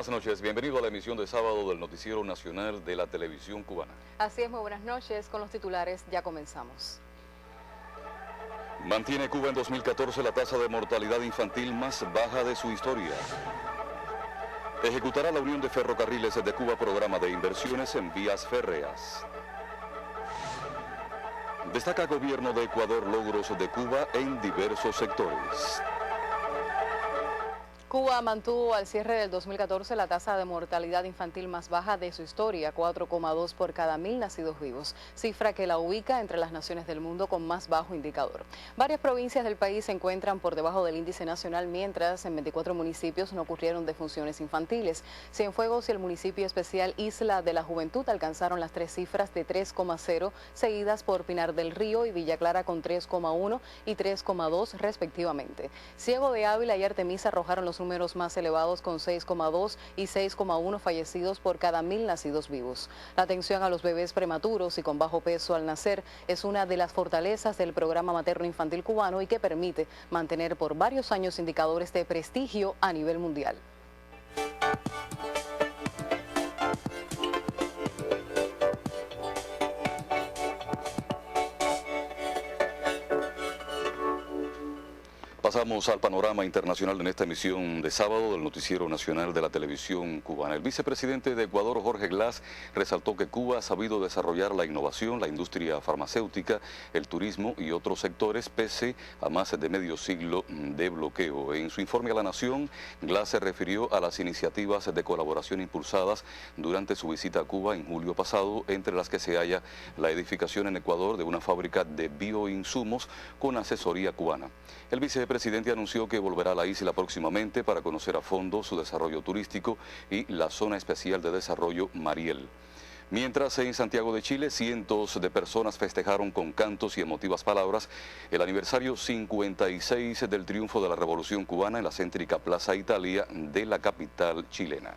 buenas noches. Bienvenido a la emisión de sábado del Noticiero Nacional de la Televisión Cubana. Así es, muy buenas noches. Con los titulares ya comenzamos. Mantiene Cuba en 2014 la tasa de mortalidad infantil más baja de su historia. Ejecutará la Unión de Ferrocarriles de Cuba programa de inversiones en vías férreas. Destaca Gobierno de Ecuador logros de Cuba en diversos sectores. Cuba mantuvo al cierre del 2014 la tasa de mortalidad infantil más baja de su historia, 4,2 por cada 1000 nacidos vivos, cifra que la ubica entre las naciones del mundo con más bajo indicador. Varias provincias del país se encuentran por debajo del índice nacional, mientras en 24 municipios no ocurrieron defunciones infantiles. Cienfuegos y el municipio especial Isla de la Juventud alcanzaron las tres cifras de 3,0, seguidas por Pinar del Río y Villa Clara con 3,1 y 3,2 respectivamente. Ciego de Ávila y Artemisa arrojaron los números más elevados con 6,2 y 6,1 fallecidos por cada 1000 nacidos vivos. La atención a los bebés prematuros y con bajo peso al nacer es una de las fortalezas del programa materno-infantil cubano y que permite mantener por varios años indicadores de prestigio a nivel mundial. Pasamos al panorama internacional en esta emisión de sábado del Noticiero Nacional de la Televisión Cubana. El vicepresidente de Ecuador, Jorge Glass, resaltó que Cuba ha sabido desarrollar la innovación, la industria farmacéutica, el turismo y otros sectores pese a más de medio siglo de bloqueo. En su informe a la Nación, Glass se refirió a las iniciativas de colaboración impulsadas durante su visita a Cuba en julio pasado, entre las que se halla la edificación en Ecuador de una fábrica de bioinsumos con asesoría cubana. El vicepresidente anunció que volverá a la isla próximamente para conocer a fondo su desarrollo turístico y la zona especial de desarrollo Mariel. Mientras en Santiago de Chile, cientos de personas festejaron con cantos y emotivas palabras el aniversario 56 del triunfo de la Revolución Cubana en la céntrica Plaza Italia de la capital chilena.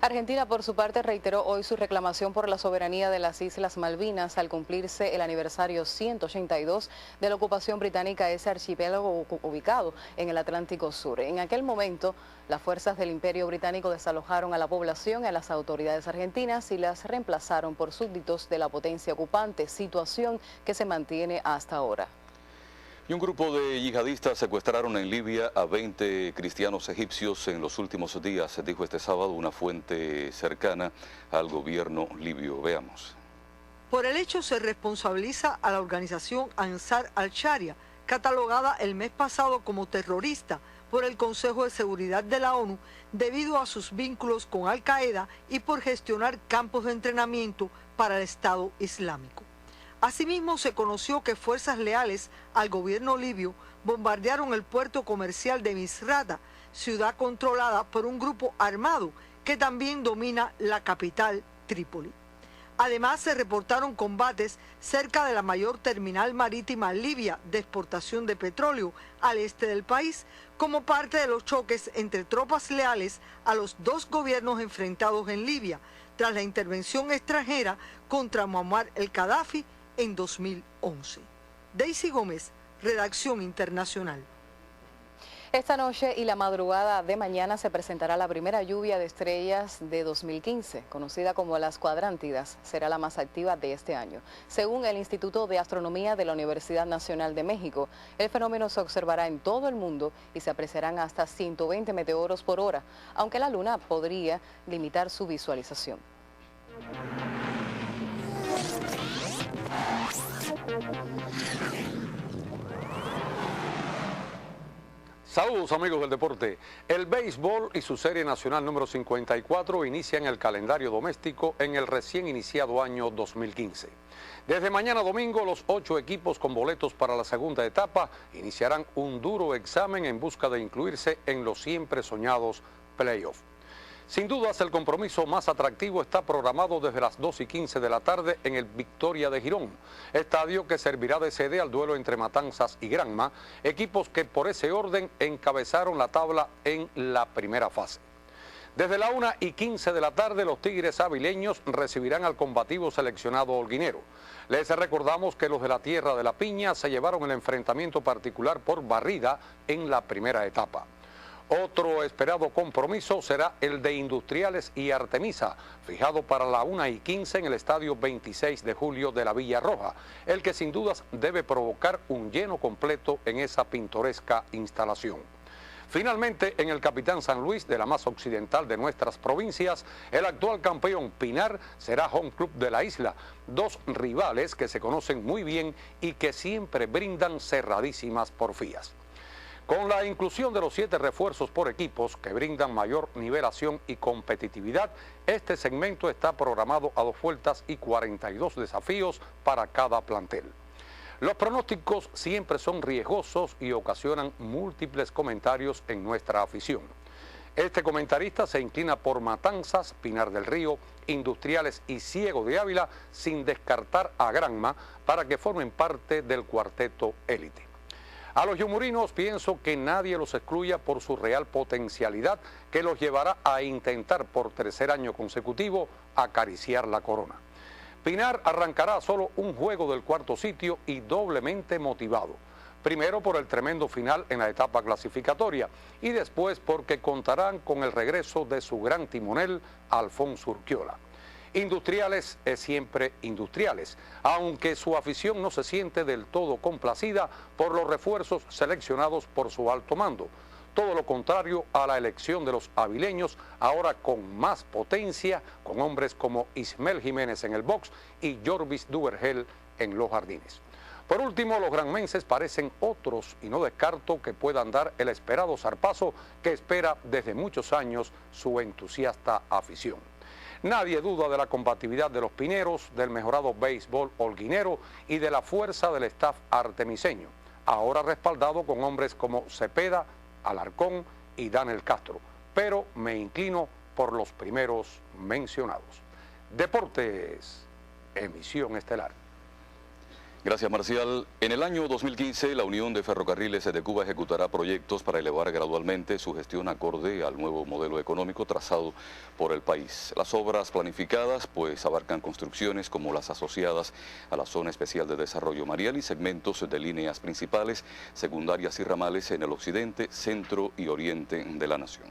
Argentina, por su parte, reiteró hoy su reclamación por la soberanía de las Islas Malvinas al cumplirse el aniversario 182 de la ocupación británica a ese archipiélago ubicado en el Atlántico Sur. En aquel momento, las fuerzas del Imperio Británico desalojaron a la población y a las autoridades argentinas y las reemplazaron por súbditos de la potencia ocupante, situación que se mantiene hasta ahora. Y un grupo de yihadistas secuestraron en Libia a 20 cristianos egipcios en los últimos días, dijo este sábado una fuente cercana al gobierno libio. Veamos. Por el hecho se responsabiliza a la organización Ansar al-Sharia, catalogada el mes pasado como terrorista por el Consejo de Seguridad de la ONU debido a sus vínculos con Al-Qaeda y por gestionar campos de entrenamiento para el Estado Islámico. Asimismo, se conoció que fuerzas leales al gobierno libio bombardearon el puerto comercial de Misrata, ciudad controlada por un grupo armado que también domina la capital, Trípoli. Además, se reportaron combates cerca de la mayor terminal marítima libia de exportación de petróleo al este del país, como parte de los choques entre tropas leales a los dos gobiernos enfrentados en Libia, tras la intervención extranjera contra Muammar el-Gaddafi en 2011. Daisy Gómez, Redacción Internacional. Esta noche y la madrugada de mañana se presentará la primera lluvia de estrellas de 2015, conocida como las cuadrántidas. Será la más activa de este año. Según el Instituto de Astronomía de la Universidad Nacional de México, el fenómeno se observará en todo el mundo y se apreciarán hasta 120 meteoros por hora, aunque la luna podría limitar su visualización. Saludos amigos del deporte. El béisbol y su serie nacional número 54 inician el calendario doméstico en el recién iniciado año 2015. Desde mañana domingo, los 8 equipos con boletos para la segunda etapa iniciarán un duro examen en busca de incluirse en los siempre soñados playoffs. Sin dudas, el compromiso más atractivo está programado desde las 2:15 de la tarde en el Victoria de Girón, estadio que servirá de sede al duelo entre Matanzas y Granma, equipos que por ese orden encabezaron la tabla en la primera fase. Desde la 1:15 de la tarde, los Tigres avileños recibirán al combativo seleccionado holguinero. Les recordamos que los de la Tierra de la Piña se llevaron el enfrentamiento particular por barrida en la primera etapa. Otro esperado compromiso será el de Industriales y Artemisa, fijado para la 1:15 en el estadio 26 de julio de la Villa Roja, el que sin dudas debe provocar un lleno completo en esa pintoresca instalación. Finalmente, en el Capitán San Luis, de la más occidental de nuestras provincias, el actual campeón Pinar será home club de la isla, dos rivales que se conocen muy bien y que siempre brindan cerradísimas porfías. Con la inclusión de los 7 refuerzos por equipos que brindan mayor nivelación y competitividad, este segmento está programado a 2 vueltas y 42 desafíos para cada plantel. Los pronósticos siempre son riesgosos y ocasionan múltiples comentarios en nuestra afición. Este comentarista se inclina por Matanzas, Pinar del Río, Industriales y Ciego de Ávila, sin descartar a Granma para que formen parte del cuarteto élite. A los yumurinos pienso que nadie los excluya por su real potencialidad que los llevará a intentar por 3er año consecutivo acariciar la corona. Pinar arrancará solo un juego del 4º sitio y doblemente motivado. Primero por el tremendo final en la etapa clasificatoria y después porque contarán con el regreso de su gran timonel, Alfonso Urquiola. Industriales es siempre Industriales, aunque su afición no se siente del todo complacida por los refuerzos seleccionados por su alto mando. Todo lo contrario a la elección de los avileños, ahora con más potencia, con hombres como Ismael Jiménez en el box y Jorvis Duvergel en los jardines. Por último, los granmenses parecen otros y no descarto que puedan dar el esperado zarpazo que espera desde muchos años su entusiasta afición. Nadie duda de la combatividad de los pineros, del mejorado béisbol holguinero y de la fuerza del staff artemiseño, ahora respaldado con hombres como Cepeda, Alarcón y Daniel Castro, pero me inclino por los primeros mencionados. Deportes, emisión estelar. Gracias, Marcial. En el año 2015, la Unión de Ferrocarriles de Cuba ejecutará proyectos para elevar gradualmente su gestión acorde al nuevo modelo económico trazado por el país. Las obras planificadas pues abarcan construcciones como las asociadas a la Zona Especial de Desarrollo Mariel y segmentos de líneas principales, secundarias y ramales en el occidente, centro y oriente de la nación.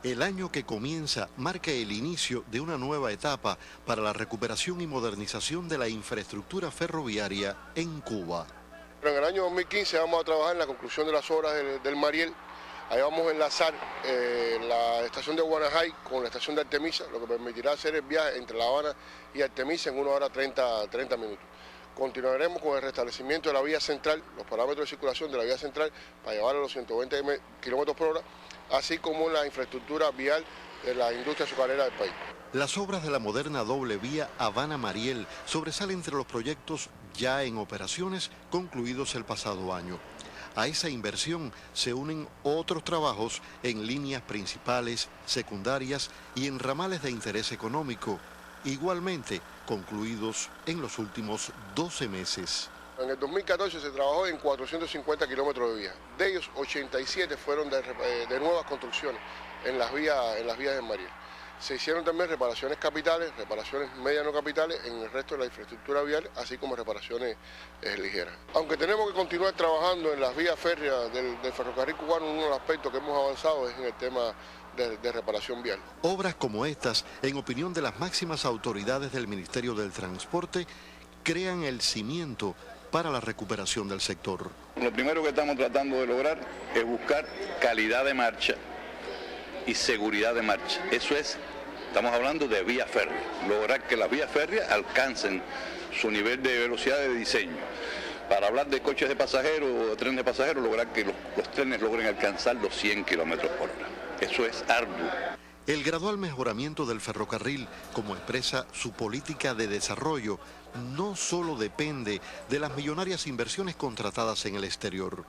El año que comienza marca el inicio de una nueva etapa para la recuperación y modernización de la infraestructura ferroviaria en Cuba. En el año 2015 vamos a trabajar en la conclusión de las obras del Mariel. Ahí vamos a enlazar la estación de Guanajay con la estación de Artemisa, lo que permitirá hacer el viaje entre La Habana y Artemisa en 1 hora 30 minutos. Continuaremos con el restablecimiento de la vía central, los parámetros de circulación de la vía central para llevar a los 120 km por hora, así como la infraestructura vial de la industria azucarera del país. Las obras de la moderna doble vía Habana-Mariel sobresalen entre los proyectos ya en operaciones concluidos el pasado año. A esa inversión se unen otros trabajos en líneas principales, secundarias y en ramales de interés económico, igualmente concluidos en los últimos 12 meses. En el 2014 se trabajó en 450 kilómetros de vía. De ellos, 87 fueron de nuevas construcciones en las vías del Mariel. Se hicieron también reparaciones capitales, reparaciones mediano capitales en el resto de la infraestructura vial, así como reparaciones ligeras. Aunque tenemos que continuar trabajando en las vías férreas del ferrocarril cubano, uno de los aspectos que hemos avanzado es en el tema de reparación vial. Obras como estas, en opinión de las máximas autoridades del Ministerio del Transporte, crean el cimiento para la recuperación del sector. Lo primero que estamos tratando de lograr es buscar calidad de marcha y seguridad de marcha. Eso es, estamos hablando de vía férrea, lograr que las vías férreas alcancen su nivel de velocidad de diseño. Para hablar de coches de pasajeros o de trenes de pasajeros, lograr que los trenes logren alcanzar los 100 kilómetros por hora. Eso es arduo. El gradual mejoramiento del ferrocarril, como expresa su política de desarrollo, no solo depende de las millonarias inversiones contratadas en el exterior.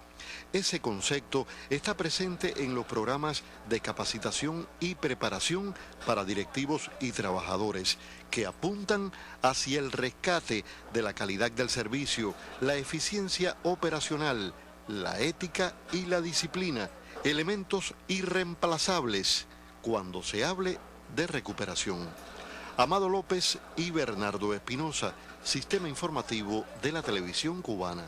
Ese concepto está presente en los programas de capacitación y preparación para directivos y trabajadores, que apuntan hacia el rescate de la calidad del servicio, la eficiencia operacional, la ética y la disciplina, elementos irreemplazables cuando se hable de recuperación. Amado López y Bernardo Espinosa, Sistema Informativo de la Televisión Cubana.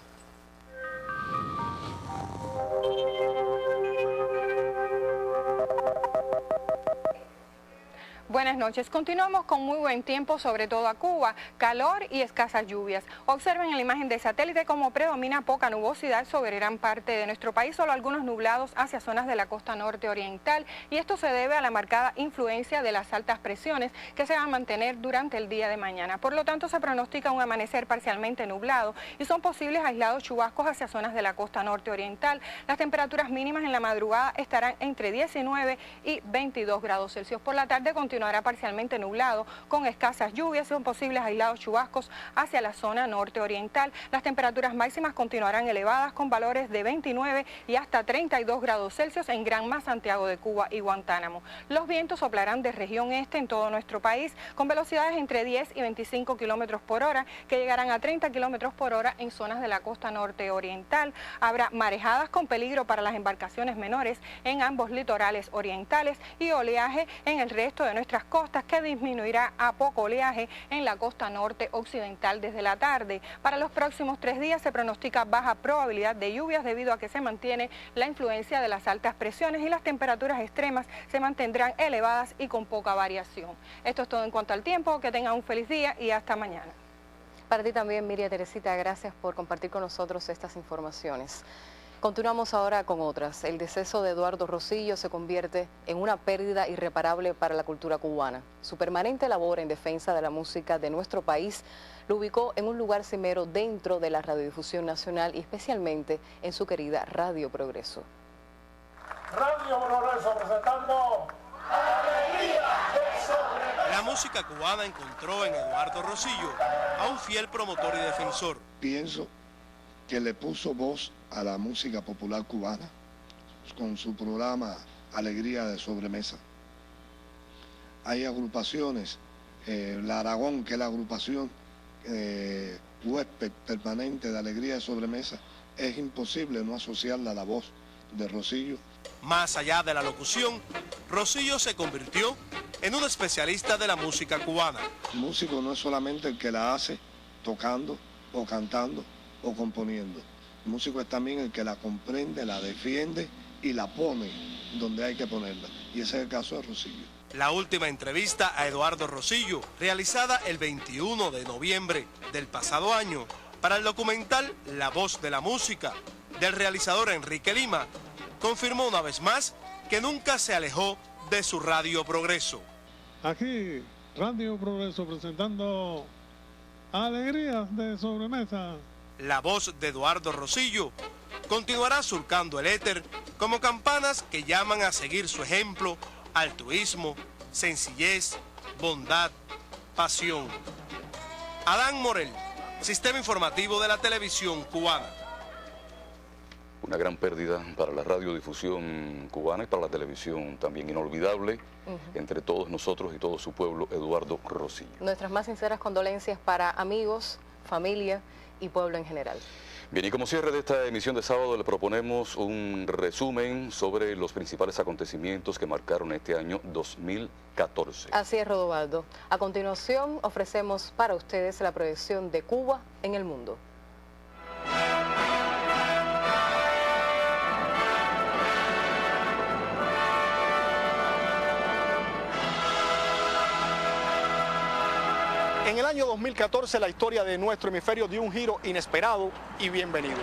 Buenas noches. Continuamos con muy buen tiempo, sobre todo a Cuba, calor y escasas lluvias. Observen en la imagen de satélite cómo predomina poca nubosidad sobre gran parte de nuestro país, solo algunos nublados hacia zonas de la costa norte oriental, y esto se debe a la marcada influencia de las altas presiones que se van a mantener durante el día de mañana. Por lo tanto, se pronostica un amanecer parcialmente nublado y son posibles aislados chubascos hacia zonas de la costa norte oriental. Las temperaturas mínimas en la madrugada estarán entre 19 y 22 grados Celsius. Por la tarde continuará parcialmente nublado con escasas lluvias, son posibles aislados chubascos hacia la zona norte oriental. Las temperaturas máximas continuarán elevadas con valores de 29 y hasta 32 grados Celsius en Granma, Santiago de Cuba y Guantánamo. Los vientos soplarán de región este en todo nuestro país con velocidades entre 10 y 25 kilómetros por hora que llegarán a 30 kilómetros por hora en zonas de la costa norte oriental. Habrá marejadas con peligro para las embarcaciones menores en ambos litorales orientales y oleaje en el resto de nuestras costas, que disminuirá a poco oleaje en la costa norte occidental desde la tarde. Para los próximos 3 días se pronostica baja probabilidad de lluvias debido a que se mantiene la influencia de las altas presiones y las temperaturas extremas se mantendrán elevadas y con poca variación. Esto es todo en cuanto al tiempo. Que tengan un feliz día y hasta mañana. Para ti también, Miriam Teresita, gracias por compartir con nosotros estas informaciones. Continuamos ahora con otras. El deceso de Eduardo Rosillo se convierte en una pérdida irreparable para la cultura cubana. Su permanente labor en defensa de la música de nuestro país lo ubicó en un lugar cimero dentro de la radiodifusión nacional y especialmente en su querida Radio Progreso. Radio Progreso presentando Alegría de Sobremesa. La música cubana encontró en Eduardo Rosillo a un fiel promotor y defensor. Pienso que le puso voz a la música popular cubana con su programa Alegría de Sobremesa. Hay agrupaciones, la Aragón, que es la agrupación huésped permanente de Alegría de Sobremesa, es imposible no asociarla a la voz de Rosillo. Más allá de la locución, Rosillo se convirtió en un especialista de la música cubana. El músico no es solamente el que la hace tocando o cantando o componiendo. El músico es también el que la comprende, la defiende y la pone donde hay que ponerla. Y ese es el caso de Rosillo. La última entrevista a Eduardo Rosillo, realizada el 21 de noviembre del pasado año, para el documental La Voz de la Música, del realizador Enrique Lima, confirmó una vez más que nunca se alejó de su Radio Progreso. Aquí, Radio Progreso presentando Alegría de Sobremesa. La voz de Eduardo Rosillo continuará surcando el éter como campanas que llaman a seguir su ejemplo: altruismo, sencillez, bondad, pasión. Adán Morel, Sistema Informativo de la Televisión Cubana. Una gran pérdida para la radiodifusión cubana y para la televisión también inolvidable. Entre todos nosotros y todo su pueblo, Eduardo Rosillo. Nuestras más sinceras condolencias para amigos, familia y pueblo en general. Bien, y como cierre de esta emisión de sábado le proponemos un resumen sobre los principales acontecimientos que marcaron este año 2014. Así es, Rodovaldo. A continuación ofrecemos para ustedes la proyección de Cuba en el mundo. En el año 2014 la historia de nuestro hemisferio dio un giro inesperado y bienvenido.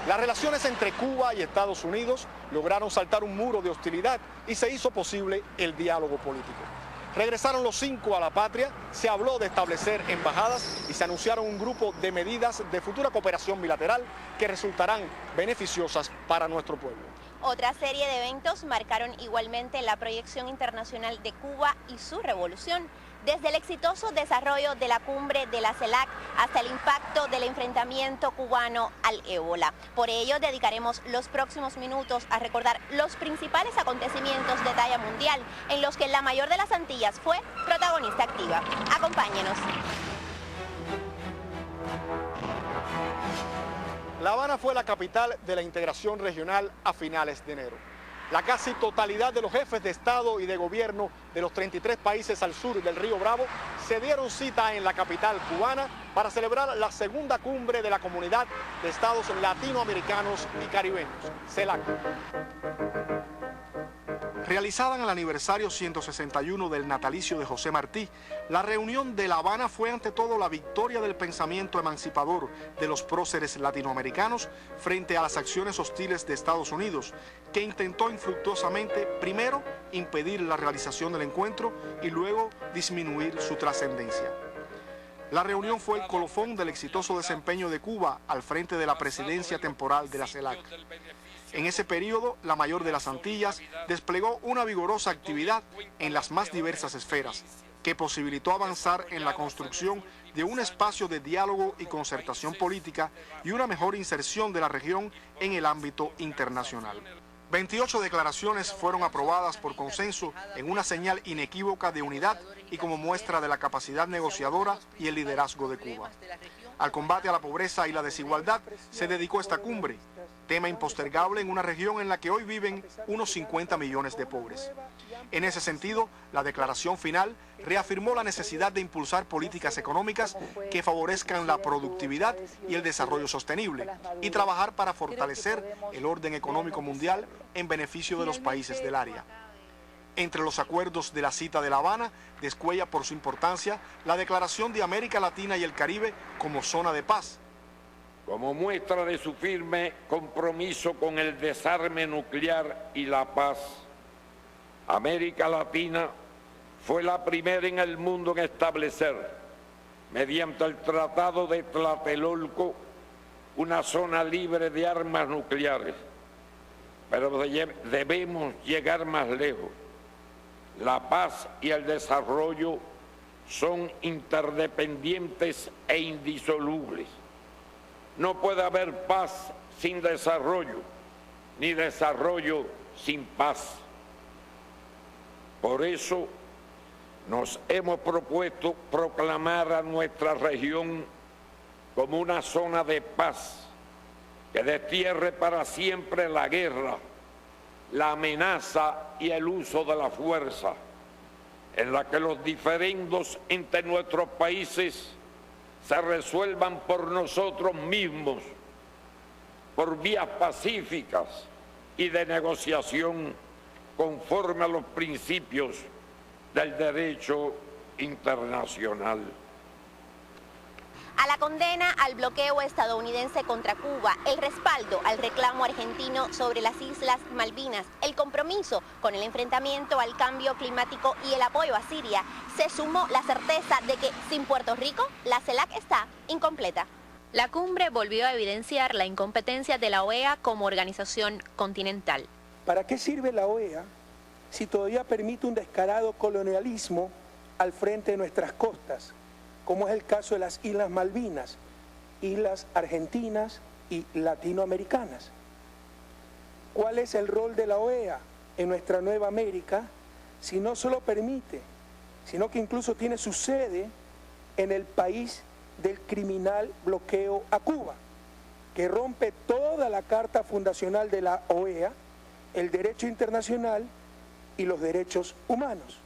Las relaciones entre Cuba y Estados Unidos lograron saltar un muro de hostilidad y se hizo posible el diálogo político. Regresaron los 5 a la patria, se habló de establecer embajadas y se anunciaron un grupo de medidas de futura cooperación bilateral que resultarán beneficiosas para nuestro pueblo. Otra serie de eventos marcaron igualmente la proyección internacional de Cuba y su revolución. Desde el exitoso desarrollo de la cumbre de la CELAC hasta el impacto del enfrentamiento cubano al ébola. Por ello, dedicaremos los próximos minutos a recordar los principales acontecimientos de talla mundial en los que la mayor de las Antillas fue protagonista activa. Acompáñenos. La Habana fue la capital de la integración regional a finales de enero. La casi totalidad de los jefes de Estado y de gobierno de los 33 países al sur del Río Bravo se dieron cita en la capital cubana para celebrar la segunda cumbre de la Comunidad de Estados Latinoamericanos y Caribeños, CELAC. Realizada en el aniversario 161 del natalicio de José Martí, la reunión de La Habana fue ante todo la victoria del pensamiento emancipador de los próceres latinoamericanos frente a las acciones hostiles de Estados Unidos, que intentó infructuosamente, primero, impedir la realización del encuentro y luego disminuir su trascendencia. La reunión fue el colofón del exitoso desempeño de Cuba al frente de la presidencia temporal de la CELAC. En ese periodo, la mayor de las Antillas desplegó una vigorosa actividad en las más diversas esferas, que posibilitó avanzar en la construcción de un espacio de diálogo y concertación política y una mejor inserción de la región en el ámbito internacional. 28 declaraciones fueron aprobadas por consenso en una señal inequívoca de unidad y como muestra de la capacidad negociadora y el liderazgo de Cuba. Al combate a la pobreza y la desigualdad se dedicó esta cumbre, tema impostergable en una región en la que hoy viven unos 50 millones de pobres. En ese sentido, la declaración final reafirmó la necesidad de impulsar políticas económicas que favorezcan la productividad y el desarrollo sostenible y trabajar para fortalecer el orden económico mundial en beneficio de los países del área. Entre los acuerdos de la cita de La Habana, descuella por su importancia la declaración de América Latina y el Caribe como zona de paz. Como muestra de su firme compromiso con el desarme nuclear y la paz, América Latina fue la primera en el mundo en establecer, mediante el Tratado de Tlatelolco, una zona libre de armas nucleares. Pero debemos llegar más lejos. La paz y el desarrollo son interdependientes e indisolubles. No puede haber paz sin desarrollo, ni desarrollo sin paz. Por eso nos hemos propuesto proclamar a nuestra región como una zona de paz que destierre para siempre la guerra, la amenaza y el uso de la fuerza, en la que los diferendos entre nuestros países se resuelvan por nosotros mismos, por vías pacíficas y de negociación conforme a los principios del derecho internacional. A la condena al bloqueo estadounidense contra Cuba, el respaldo al reclamo argentino sobre las Islas Malvinas, el compromiso con el enfrentamiento al cambio climático y el apoyo a Siria, se sumó la certeza de que sin Puerto Rico, la CELAC está incompleta. La cumbre volvió a evidenciar la incompetencia de la OEA como organización continental. ¿Para qué sirve la OEA si todavía permite un descarado colonialismo al frente de nuestras costas, como es el caso de las Islas Malvinas, islas argentinas y latinoamericanas? ¿Cuál es el rol de la OEA en nuestra nueva América si no solo permite, sino que incluso tiene su sede en el país del criminal bloqueo a Cuba, que rompe toda la carta fundacional de la OEA, el derecho internacional y los derechos humanos?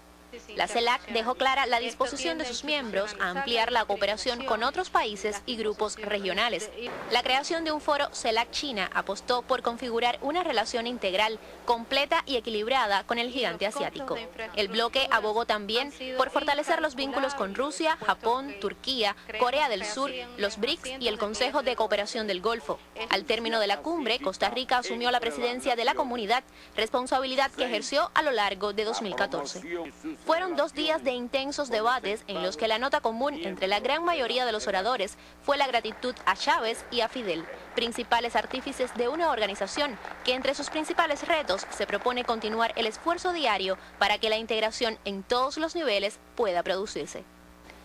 La CELAC dejó clara la disposición de sus miembros a ampliar la cooperación con otros países y grupos regionales. La creación de un foro CELAC-China apostó por configurar una relación integral, completa y equilibrada con el gigante asiático. El bloque abogó también por fortalecer los vínculos con Rusia, Japón, Turquía, Corea del Sur, los BRICS y el Consejo de Cooperación del Golfo. Al término de la cumbre, Costa Rica asumió la presidencia de la comunidad, responsabilidad que ejerció a lo largo de 2014. Fueron 2 días de intensos debates en los que la nota común entre la gran mayoría de los oradores fue la gratitud a Chávez y a Fidel, principales artífices de una organización que entre sus principales retos se propone continuar el esfuerzo diario para que la integración en todos los niveles pueda producirse.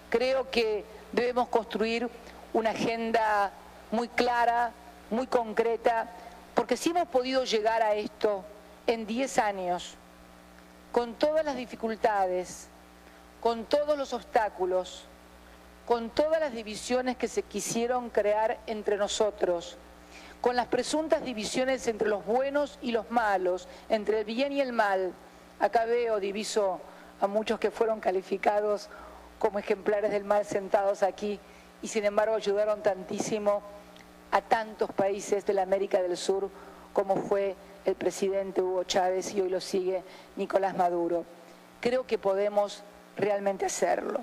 Creo que debemos construir una agenda muy clara, muy concreta, porque si hemos podido llegar a esto en 10 años, con todas las dificultades, con todos los obstáculos, con todas las divisiones que se quisieron crear entre nosotros, con las presuntas divisiones entre los buenos y los malos, entre el bien y el mal. Acá veo, diviso a muchos que fueron calificados como ejemplares del mal sentados aquí y sin embargo ayudaron tantísimo a tantos países de la América del Sur como fue el presidente Hugo Chávez y hoy lo sigue Nicolás Maduro. Creo que podemos realmente hacerlo.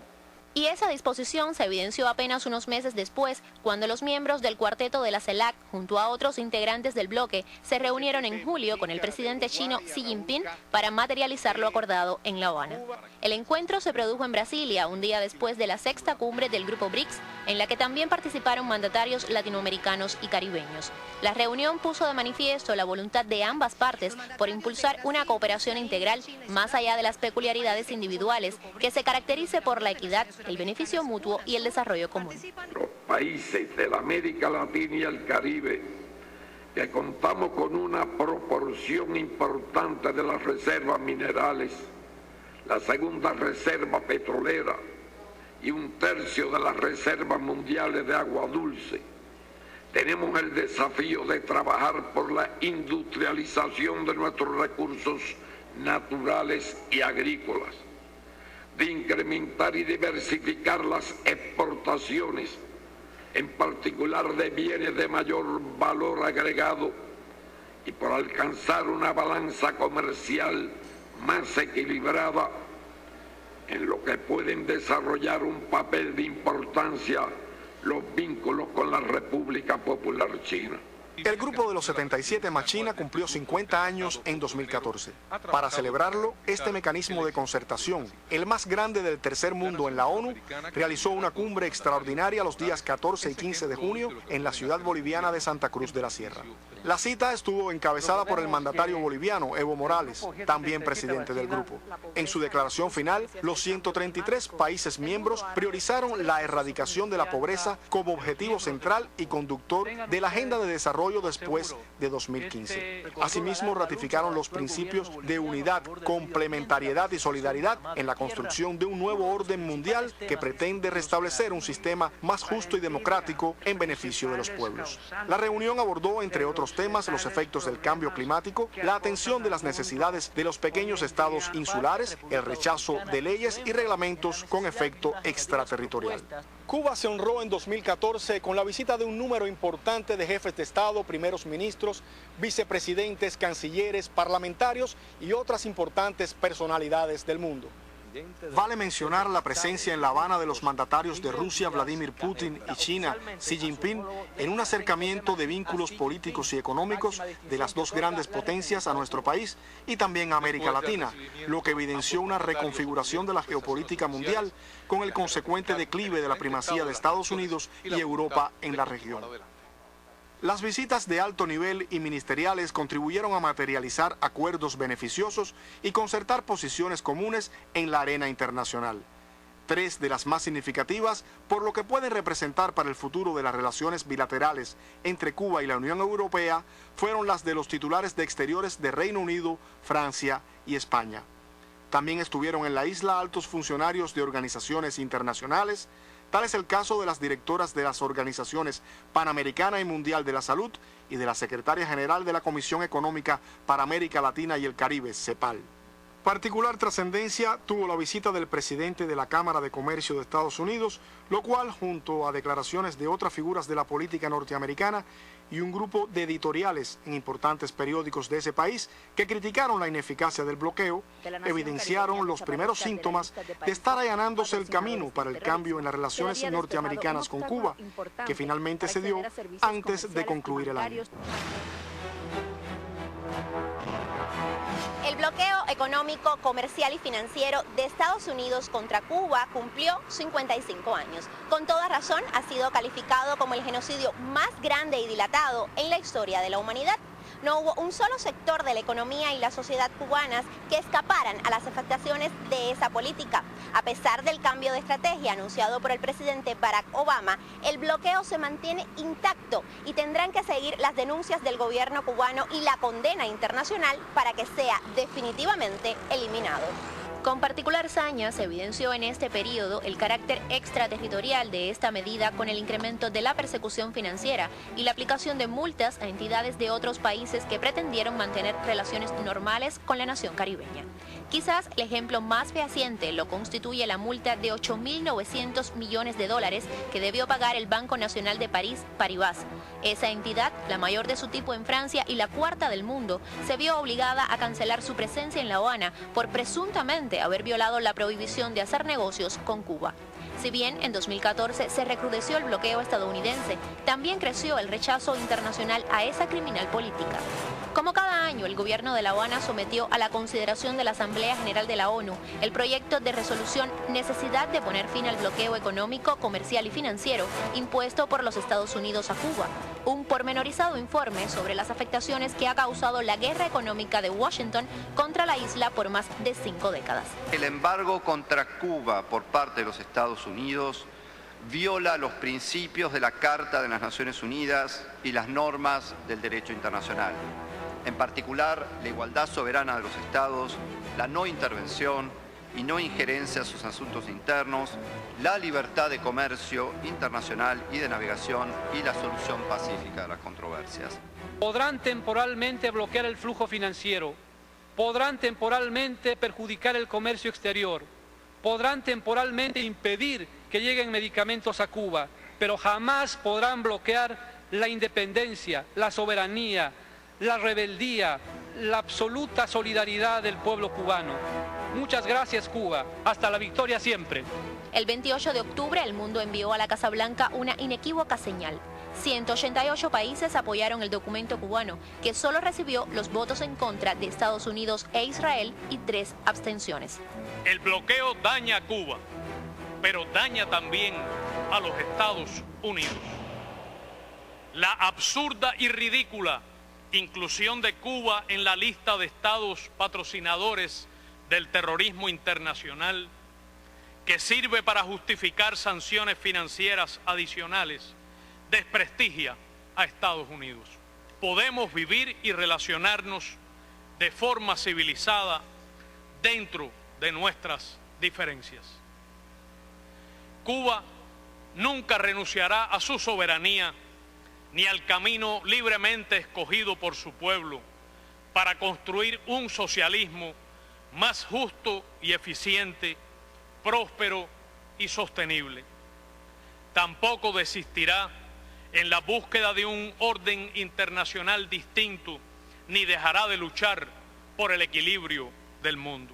Y esa disposición se evidenció apenas unos meses después, cuando los miembros del cuarteto de la CELAC, junto a otros integrantes del bloque, se reunieron en julio con el presidente chino Xi Jinping para materializar lo acordado en La Habana. El encuentro se produjo en Brasilia, un día después de la 6ª cumbre del Grupo BRICS, en la que también participaron mandatarios latinoamericanos y caribeños. La reunión puso de manifiesto la voluntad de ambas partes por impulsar una cooperación integral más allá de las peculiaridades individuales, que se caracterice por la equidad, el beneficio mutuo y el desarrollo común. Los países de la América Latina y el Caribe, que contamos con una proporción importante de las reservas minerales, la segunda reserva petrolera y 1/3 de las reservas mundiales de agua dulce, tenemos el desafío de trabajar por la industrialización de nuestros recursos naturales y agrícolas, de incrementar y diversificar las exportaciones, en particular de bienes de mayor valor agregado, y por alcanzar una balanza comercial más equilibrada, en lo que pueden desarrollar un papel de importancia los vínculos con la República Popular China. El Grupo de los 77 más China cumplió 50 años en 2014. Para celebrarlo, este mecanismo de concertación, el más grande del tercer mundo en la ONU, realizó una cumbre extraordinaria los días 14 y 15 de junio en la ciudad boliviana de Santa Cruz de la Sierra. La cita estuvo encabezada por el mandatario boliviano Evo Morales, también presidente del grupo. En su declaración final, los 133 países miembros priorizaron la erradicación de la pobreza como objetivo central y conductor de la agenda de desarrollo después de 2015. Asimismo, ratificaron los principios de unidad, complementariedad y solidaridad en la construcción de un nuevo orden mundial que pretende restablecer un sistema más justo y democrático en beneficio de los pueblos. La reunión abordó, entre otros temas, los efectos del cambio climático, la atención de las necesidades de los pequeños estados insulares, el rechazo de leyes y reglamentos con efecto extraterritorial. Cuba se honró en 2014 con la visita de un número importante de jefes de Estado, primeros ministros, vicepresidentes, cancilleres, parlamentarios y otras importantes personalidades del mundo. Vale mencionar la presencia en La Habana de los mandatarios de Rusia, Vladimir Putin, y China, Xi Jinping, en un acercamiento de vínculos políticos y económicos de las dos grandes potencias a nuestro país y también a América Latina, lo que evidenció una reconfiguración de la geopolítica mundial con el consecuente declive de la primacía de Estados Unidos y Europa en la región. Las visitas de alto nivel y ministeriales contribuyeron a materializar acuerdos beneficiosos y concertar posiciones comunes en la arena internacional. 3 de las más significativas, por lo que pueden representar para el futuro de las relaciones bilaterales entre Cuba y la Unión Europea, fueron las de los titulares de Exteriores de Reino Unido, Francia y España. También estuvieron en la isla altos funcionarios de organizaciones internacionales. Tal es el caso de las directoras de las organizaciones Panamericana y Mundial de la Salud y de la secretaria general de la Comisión Económica para América Latina y el Caribe, CEPAL. Particular trascendencia tuvo la visita del presidente de la Cámara de Comercio de Estados Unidos, lo cual, junto a declaraciones de otras figuras de la política norteamericana y un grupo de editoriales en importantes periódicos de ese país que criticaron la ineficacia del bloqueo, evidenciaron los primeros síntomas de estar allanándose el camino para el cambio en las relaciones norteamericanas con Cuba, que finalmente se dio antes de concluir el año. El bloqueo económico, comercial y financiero de Estados Unidos contra Cuba cumplió 55 años. Con toda razón, ha sido calificado como el genocidio más grande y dilatado en la historia de la humanidad. No hubo un solo sector de la economía y la sociedad cubanas que escaparan a las afectaciones de esa política. A pesar del cambio de estrategia anunciado por el presidente Barack Obama, el bloqueo se mantiene intacto y tendrán que seguir las denuncias del gobierno cubano y la condena internacional para que sea definitivamente eliminado. Con particular saña se evidenció en este periodo el carácter extraterritorial de esta medida con el incremento de la persecución financiera y la aplicación de multas a entidades de otros países que pretendieron mantener relaciones normales con la nación caribeña. Quizás el ejemplo más fehaciente lo constituye la multa de 8.900 millones de dólares que debió pagar el Banco Nacional de París, Paribas. Esa entidad, la mayor de su tipo en Francia y la cuarta del mundo, se vio obligada a cancelar su presencia en La Habana por presuntamente haber violado la prohibición de hacer negocios con Cuba. Si bien en 2014 se recrudeció el bloqueo estadounidense, también creció el rechazo internacional a esa criminal política. Como cada año, el gobierno de La Habana sometió a la consideración de la Asamblea General de la ONU el proyecto de resolución Necesidad de poner fin al bloqueo económico, comercial y financiero impuesto por los Estados Unidos a Cuba. Un pormenorizado informe sobre las afectaciones que ha causado la guerra económica de Washington contra la isla por más de 5 décadas. El embargo contra Cuba por parte de los Estados Unidos viola los principios de la Carta de las Naciones Unidas y las normas del derecho internacional. En particular, la igualdad soberana de los estados, la no intervención y no injerencia en sus asuntos internos, la libertad de comercio internacional y de navegación y la solución pacífica de las controversias. Podrán temporalmente bloquear el flujo financiero, podrán temporalmente perjudicar el comercio exterior, podrán temporalmente impedir que lleguen medicamentos a Cuba, pero jamás podrán bloquear la independencia, la soberanía, la rebeldía, la absoluta solidaridad del pueblo cubano. Muchas gracias, Cuba. Hasta la victoria siempre. El 28 de octubre, el mundo envió a la Casa Blanca una inequívoca señal. 188 países apoyaron el documento cubano, que solo recibió los votos en contra de Estados Unidos e Israel y 3 abstenciones. El bloqueo daña a Cuba, pero daña también a los Estados Unidos. La absurda y ridícula inclusión de Cuba en la lista de estados patrocinadores del terrorismo internacional, que sirve para justificar sanciones financieras adicionales, desprestigia a Estados Unidos. Podemos vivir y relacionarnos de forma civilizada dentro de nuestras diferencias. Cuba nunca renunciará a su soberanía ni al camino libremente escogido por su pueblo para construir un socialismo más justo y eficiente, próspero y sostenible. Tampoco desistirá en la búsqueda de un orden internacional distinto, ni dejará de luchar por el equilibrio del mundo.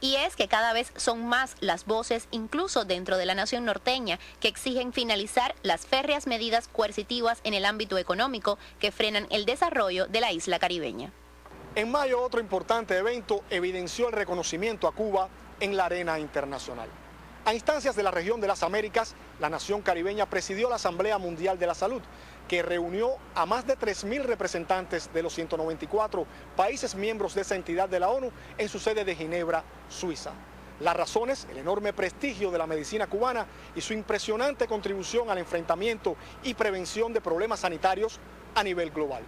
Y es que cada vez son más las voces, incluso dentro de la nación norteña, que exigen finalizar las férreas medidas coercitivas en el ámbito económico que frenan el desarrollo de la isla caribeña. En mayo, otro importante evento evidenció el reconocimiento a Cuba en la arena internacional. A instancias de la región de las Américas, la nación caribeña presidió la Asamblea Mundial de la Salud, que reunió a más de 3.000 representantes de los 194 países miembros de esa entidad de la ONU en su sede de Ginebra, Suiza. Las razones, el enorme prestigio de la medicina cubana y su impresionante contribución al enfrentamiento y prevención de problemas sanitarios a nivel global.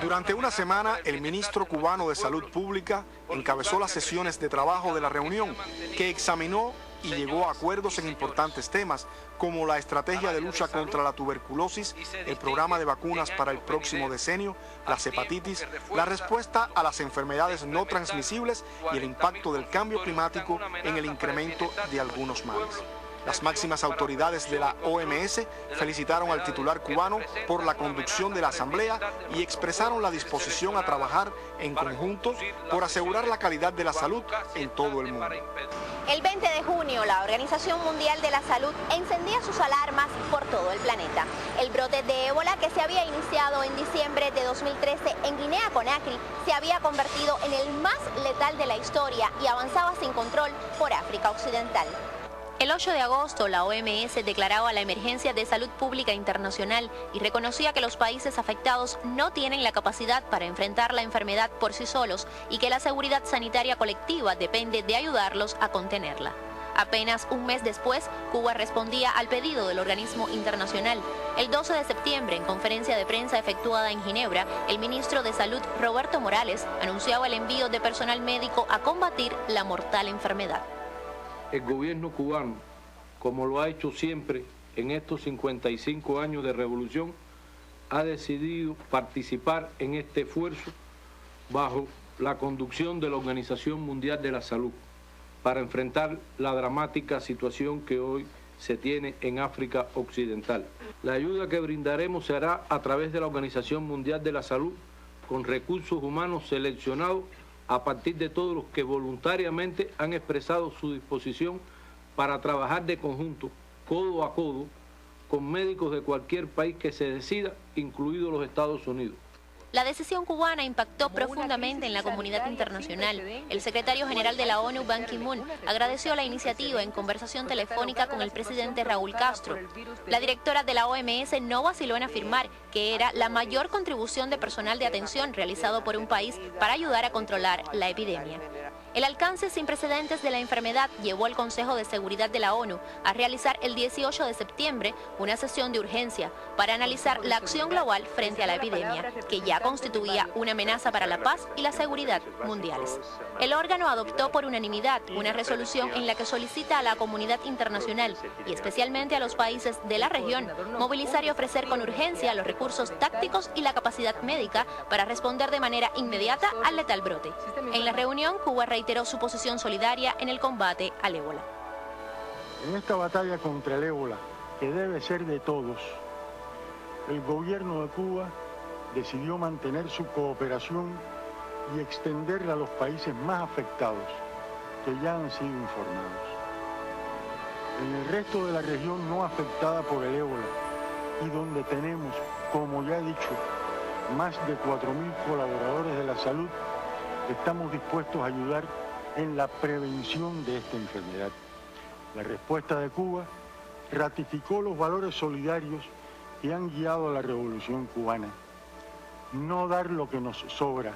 Durante una semana, el ministro cubano de Salud Pública encabezó las sesiones de trabajo de la reunión, que examinó y llegó a acuerdos en importantes temas, como la estrategia de lucha contra la tuberculosis, el programa de vacunas para el próximo decenio, las hepatitis, la respuesta a las enfermedades no transmisibles y el impacto del cambio climático en el incremento de algunos males. Las máximas autoridades de la OMS felicitaron al titular cubano por la conducción de la asamblea y expresaron la disposición a trabajar en conjunto por asegurar la calidad de la salud en todo el mundo. El 20 de junio, la Organización Mundial de la Salud encendía sus alarmas por todo el planeta. El brote de ébola, que se había iniciado en diciembre de 2013 en Guinea-Conakry, se había convertido en el más letal de la historia y avanzaba sin control por África Occidental. El 8 de agosto, la OMS declaraba la emergencia de salud pública internacional y reconocía que los países afectados no tienen la capacidad para enfrentar la enfermedad por sí solos y que la seguridad sanitaria colectiva depende de ayudarlos a contenerla. Apenas un mes después, Cuba respondía al pedido del organismo internacional. El 12 de septiembre, en conferencia de prensa efectuada en Ginebra, el ministro de Salud, Roberto Morales, anunciaba el envío de personal médico a combatir la mortal enfermedad. El gobierno cubano, como lo ha hecho siempre en estos 55 años de revolución, ha decidido participar en este esfuerzo bajo la conducción de la Organización Mundial de la Salud para enfrentar la dramática situación que hoy se tiene en África Occidental. La ayuda que brindaremos se hará a través de la Organización Mundial de la Salud con recursos humanos seleccionados a partir de todos los que voluntariamente han expresado su disposición para trabajar de conjunto, codo a codo, con médicos de cualquier país que se decida, incluidos los Estados Unidos. La decisión cubana impactó profundamente en la comunidad internacional. El secretario general de la ONU, Ban Ki-moon, agradeció la iniciativa en conversación telefónica con el presidente Raúl Castro. La directora de la OMS no vaciló en afirmar que era la mayor contribución de personal de atención realizado por un país para ayudar a controlar la epidemia. El alcance sin precedentes de la enfermedad llevó al Consejo de Seguridad de la ONU a realizar el 18 de septiembre una sesión de urgencia para analizar la acción global frente a la epidemia, que ya constituía una amenaza para la paz y la seguridad mundiales. El órgano adoptó por unanimidad una resolución en la que solicita a la comunidad internacional y especialmente a los países de la región movilizar y ofrecer con urgencia los recursos tácticos y la capacidad médica para responder de manera inmediata al letal brote. En la reunión, Cuba reiteró su posición solidaria en el combate al ébola. En esta batalla contra el ébola, que debe ser de todos, el gobierno de Cuba decidió mantener su cooperación y extenderla a los países más afectados, que ya han sido informados. En el resto de la región no afectada por el ébola y donde tenemos, como ya he dicho, más de 4.000 colaboradores de la salud, estamos dispuestos a ayudar en la prevención de esta enfermedad. La respuesta de Cuba ratificó los valores solidarios que han guiado a la revolución cubana. No dar lo que nos sobra,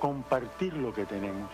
compartir lo que tenemos.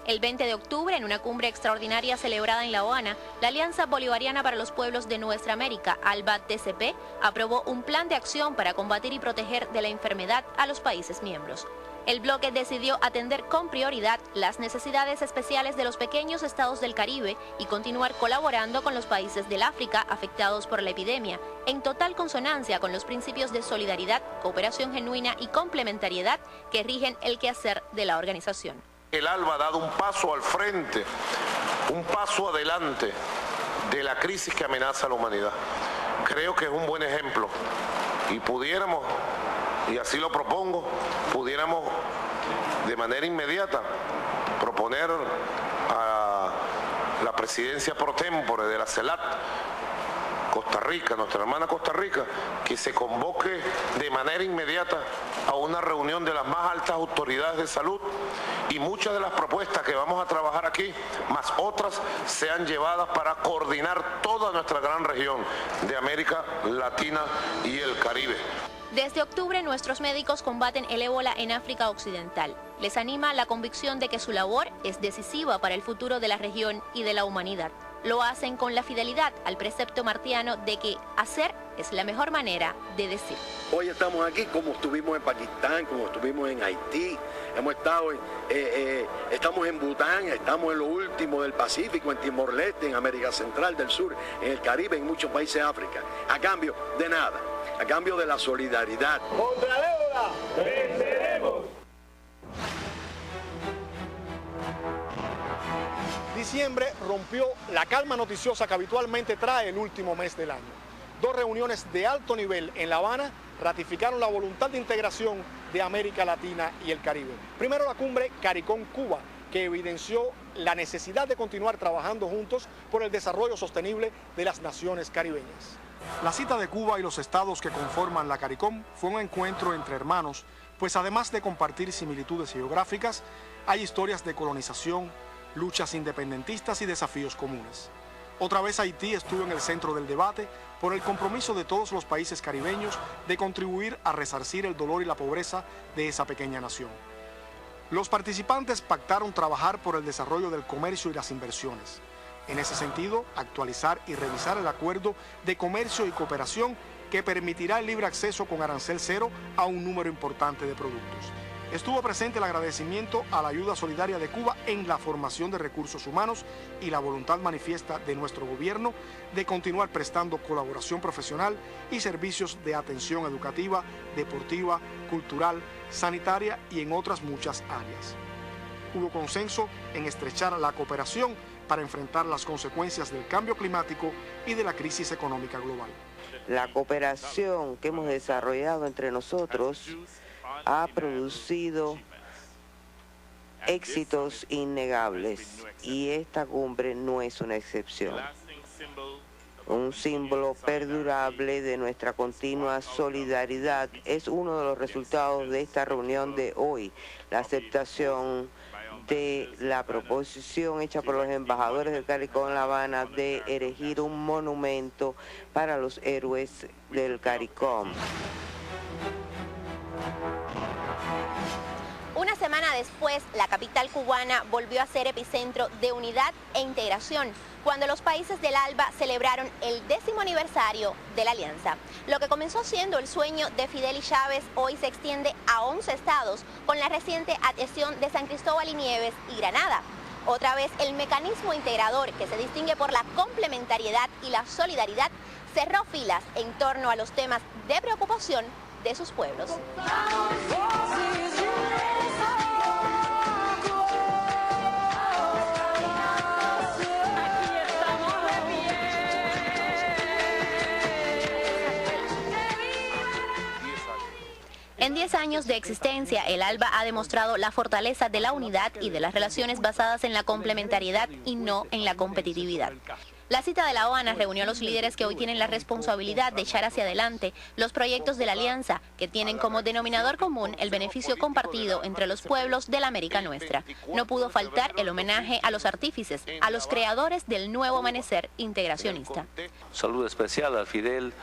El 20 de octubre, en una cumbre extraordinaria celebrada en La Habana, la Alianza Bolivariana para los Pueblos de Nuestra América, ALBA-TCP, aprobó un plan de acción para combatir y proteger de la enfermedad a los países miembros. El bloque decidió atender con prioridad las necesidades especiales de los pequeños estados del Caribe y continuar colaborando con los países del África afectados por la epidemia, en total consonancia con los principios de solidaridad, cooperación genuina y complementariedad que rigen el quehacer de la organización. El ALBA ha dado un paso al frente, un paso adelante de la crisis que amenaza a la humanidad. Creo que es un buen ejemplo y pudiéramos, y así lo propongo, pudiéramos de manera inmediata proponer a la presidencia pro tempore de la CELAC, Costa Rica, nuestra hermana Costa Rica, que se convoque de manera inmediata a una reunión de las más altas autoridades de salud y muchas de las propuestas que vamos a trabajar aquí, más otras, sean llevadas para coordinar toda nuestra gran región de América Latina y el Caribe. Desde octubre, nuestros médicos combaten el ébola en África Occidental. Les anima la convicción de que su labor es decisiva para el futuro de la región y de la humanidad. Lo hacen con la fidelidad al precepto martiano de que hacer es la mejor manera de decir. Hoy estamos aquí como estuvimos en Pakistán, como estuvimos en Haití, hemos estado estamos en Bután, estamos en lo último del Pacífico, en Timor-Leste, en América Central, del Sur, en el Caribe, en muchos países de África, a cambio de nada, a cambio de la solidaridad. ¡Contra la ébola venceremos! Diciembre rompió la calma noticiosa que habitualmente trae el último mes del año. 2 reuniones de alto nivel en La Habana ratificaron la voluntad de integración de América Latina y el Caribe. Primero la cumbre CARICOM-Cuba, que evidenció la necesidad de continuar trabajando juntos por el desarrollo sostenible de las naciones caribeñas. La cita de Cuba y los estados que conforman la CARICOM fue un encuentro entre hermanos, pues además de compartir similitudes geográficas, hay historias de colonización, luchas independentistas y desafíos comunes. Otra vez Haití estuvo en el centro del debate por el compromiso de todos los países caribeños de contribuir a resarcir el dolor y la pobreza de esa pequeña nación. Los participantes pactaron trabajar por el desarrollo del comercio y las inversiones. En ese sentido, actualizar y revisar el acuerdo de comercio y cooperación que permitirá el libre acceso con arancel cero a un número importante de productos. estuvo presente el agradecimiento a la ayuda solidaria de Cuba en la formación de recursos humanos y la voluntad manifiesta de nuestro gobierno de continuar prestando colaboración profesional y servicios de atención educativa, deportiva, cultural, sanitaria y en otras muchas áreas. Hubo consenso en estrechar la cooperación para enfrentar las consecuencias del cambio climático y de la crisis económica global. La cooperación que hemos desarrollado entre nosotros ha producido éxitos innegables y esta cumbre no es una excepción. Un símbolo perdurable de nuestra continua solidaridad es uno de los resultados de esta reunión de hoy, la aceptación de la proposición hecha por los embajadores del CARICOM en La Habana de erigir un monumento para los héroes del CARICOM. Una semana después, la capital cubana volvió a ser epicentro de unidad e integración cuando los países del ALBA celebraron el 10º aniversario de la alianza. Lo que comenzó siendo el sueño de Fidel y Chávez hoy se extiende a 11 estados con la reciente adhesión de San Cristóbal y Nieves y Granada. Otra vez, el mecanismo integrador, que se distingue por la complementariedad y la solidaridad, cerró filas en torno a los temas de preocupación de sus pueblos. En 10 años de existencia, el ALBA ha demostrado la fortaleza de la unidad y de las relaciones basadas en la complementariedad y no en la competitividad. La cita de La Habana reunió a los líderes que hoy tienen la responsabilidad de echar hacia adelante los proyectos de la alianza, que tienen como denominador común el beneficio compartido entre los pueblos de la América nuestra. No pudo faltar el homenaje a los artífices, a los creadores del nuevo amanecer integracionista. Saludo especial a Fidel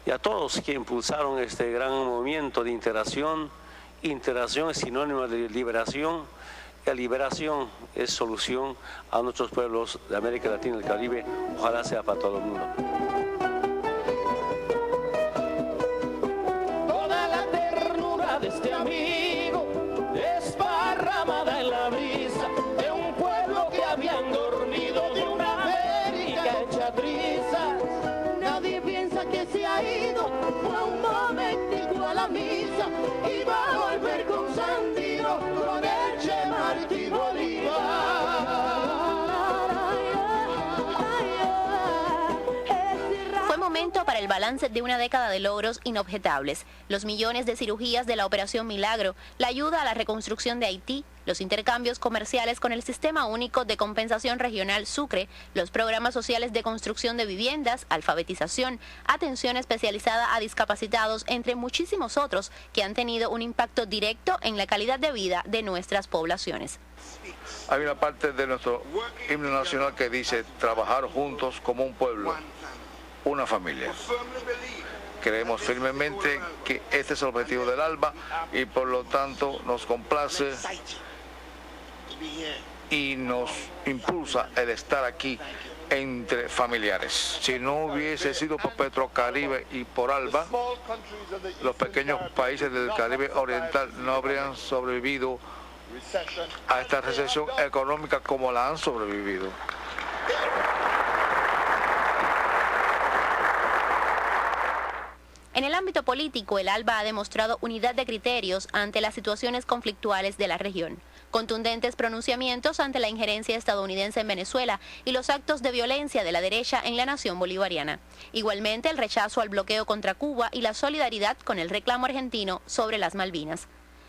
y a todos que impulsaron este gran movimiento de integración. Integración es sinónimo de liberación. La liberación es solución a nuestros pueblos de América Latina y el Caribe. Ojalá sea para todo el mundo. Toda la ternura de este amigo desparramada en la brisa de un pueblo que habían dormido, de una América hecha trizas. Nadie piensa que se ha ido, fue un momentico a la misa y va a volver con Sandino, con el Che Martí Fue momento para el balance de una década de logros inobjetables. Los millones de cirugías de la Operación Milagro, la ayuda a la reconstrucción de Haití, los intercambios comerciales con el Sistema Único de Compensación Regional Sucre, los programas sociales de construcción de viviendas, alfabetización, atención especializada a discapacitados, entre muchísimos otros que han tenido un impacto directo en la calidad de vida de nuestras poblaciones. Hay una parte de nuestro himno nacional que dice trabajar juntos como un pueblo, una familia. Creemos firmemente que este es el objetivo del ALBA y por lo tanto nos complace y nos impulsa el estar aquí entre familiares. Si no hubiese sido por Petrocaribe y por ALBA, los pequeños países del Caribe Oriental no habrían sobrevivido a esta recesión económica como la han sobrevivido. En el ámbito político, el ALBA ha demostrado unidad de criterios ante las situaciones conflictuales de la región. Contundentes pronunciamientos ante la injerencia estadounidense en Venezuela y los actos de violencia de la derecha en la nación bolivariana. Igualmente, el rechazo al bloqueo contra Cuba y la solidaridad con el reclamo argentino sobre las Malvinas.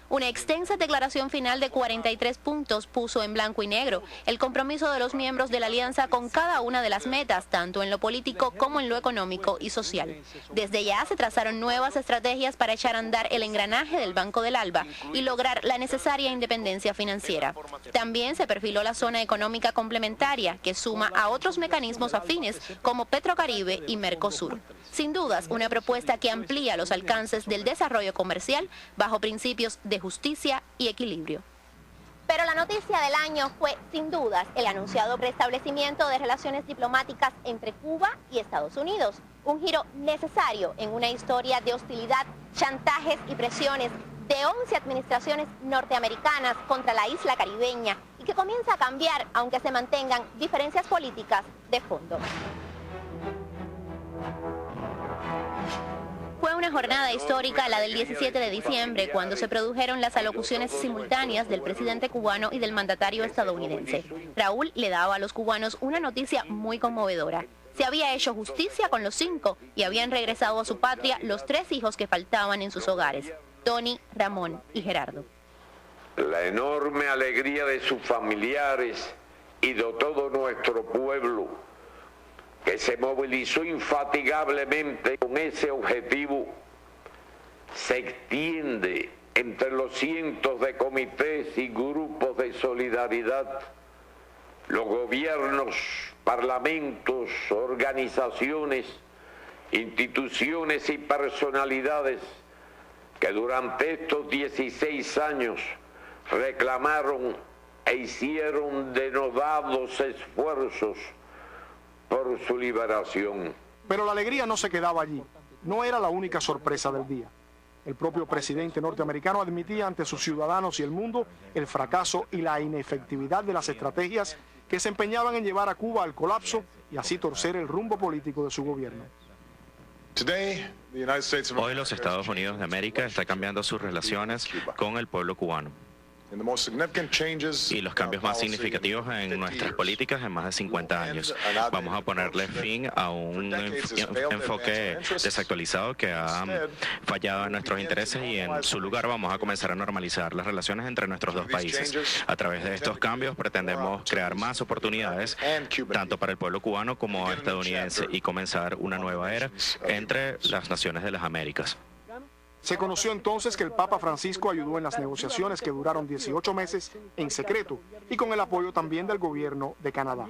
Una extensa declaración final de 43 puntos puso en blanco y negro el compromiso de los miembros de la alianza con cada una de las metas, tanto en lo político como en lo económico y social. Desde ya se trazaron nuevas estrategias para echar a andar el engranaje del Banco del ALBA y lograr la necesaria independencia financiera. También se perfiló la zona económica complementaria, que suma a otros mecanismos afines como Petrocaribe y Mercosur. Sin dudas, una propuesta que amplía los alcances del desarrollo comercial bajo principios de justicia y equilibrio. Pero la noticia del año fue, sin dudas, el anunciado restablecimiento de relaciones diplomáticas entre Cuba y Estados Unidos. Un giro necesario en una historia de hostilidad, chantajes y presiones de 11 administraciones norteamericanas contra la isla caribeña y que comienza a cambiar aunque se mantengan diferencias políticas de fondo. Fue una jornada histórica la del 17 de diciembre, cuando se produjeron las alocuciones simultáneas del presidente cubano y del mandatario estadounidense. Raúl le daba a los cubanos una noticia muy conmovedora. Se había hecho justicia con los 5 y habían regresado a su patria los 3 hijos que faltaban en sus hogares, Tony, Ramón y Gerardo. La enorme alegría de sus familiares y de todo nuestro pueblo, que se movilizó infatigablemente con ese objetivo, se extiende entre los cientos de comités y grupos de solidaridad, los gobiernos, parlamentos, organizaciones, instituciones y personalidades que durante estos 16 años reclamaron e hicieron denodados esfuerzos por su liberación. Pero la alegría no se quedaba allí. No era la única sorpresa del día. El propio presidente norteamericano admitía ante sus ciudadanos y el mundo el fracaso y la inefectividad de las estrategias que se empeñaban en llevar a Cuba al colapso y así torcer el rumbo político de su gobierno. Hoy los Estados Unidos de América están cambiando sus relaciones con el pueblo cubano. Y los cambios más significativos en nuestras políticas en más de 50 años. Vamos a ponerle fin a un enfoque desactualizado que ha fallado en nuestros intereses, y en su lugar vamos a comenzar a normalizar las relaciones entre nuestros dos países. A través de estos cambios pretendemos crear más oportunidades, tanto para el pueblo cubano como estadounidense, y comenzar una nueva era entre las naciones de las Américas. Se conoció entonces que el Papa Francisco ayudó en las negociaciones que duraron 18 meses en secreto y con el apoyo también del gobierno de Canadá.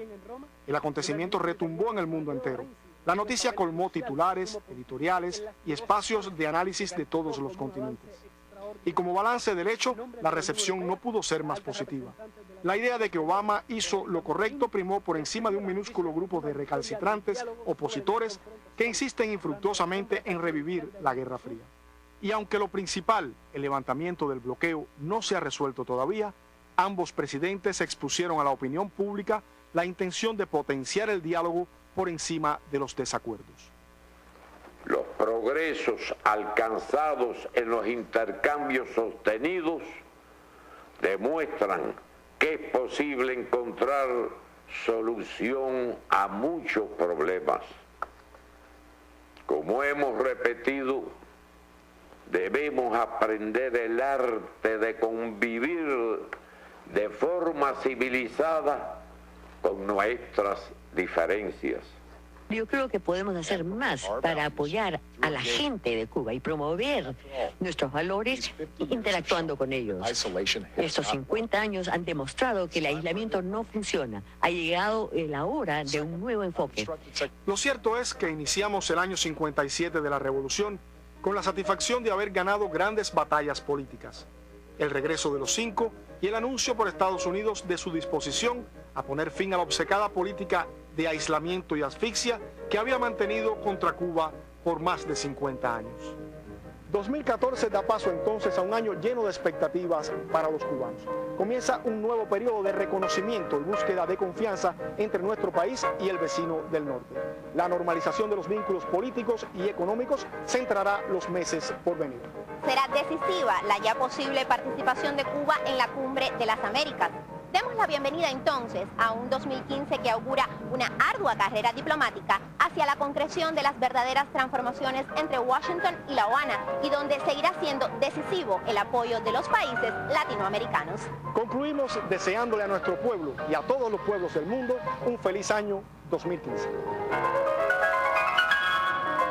El acontecimiento retumbó en el mundo entero. La noticia colmó titulares, editoriales y espacios de análisis de todos los continentes. Y como balance del hecho, la recepción no pudo ser más positiva. La idea de que Obama hizo lo correcto primó por encima de un minúsculo grupo de recalcitrantes opositores que insisten infructuosamente en revivir la Guerra Fría. Y aunque lo principal, el levantamiento del bloqueo, no se ha resuelto todavía, ambos presidentes expusieron a la opinión pública la intención de potenciar el diálogo por encima de los desacuerdos. Los progresos alcanzados en los intercambios sostenidos demuestran que es posible encontrar solución a muchos problemas. Como hemos repetido, debemos aprender el arte de convivir de forma civilizada con nuestras diferencias. Yo creo que podemos hacer más para apoyar a la gente de Cuba y promover nuestros valores interactuando con ellos. Estos 50 años han demostrado que el aislamiento no funciona. Ha llegado la hora de un nuevo enfoque. Lo cierto es que iniciamos el año 57 de la Revolución con la satisfacción de haber ganado grandes batallas políticas, el regreso de los 5 y el anuncio por Estados Unidos de su disposición a poner fin a la obcecada política de aislamiento y asfixia que había mantenido contra Cuba por más de 50 años. 2014 da paso entonces a un año lleno de expectativas para los cubanos. Comienza un nuevo periodo de reconocimiento y búsqueda de confianza entre nuestro país y el vecino del norte. La normalización de los vínculos políticos y económicos centrará los meses por venir. Será decisiva la ya posible participación de Cuba en la Cumbre de las Américas. Demos la bienvenida entonces a un 2015 que augura una ardua carrera diplomática hacia la concreción de las verdaderas transformaciones entre Washington y La Habana, y donde seguirá siendo decisivo el apoyo de los países latinoamericanos. Concluimos deseándole a nuestro pueblo y a todos los pueblos del mundo un feliz año 2015.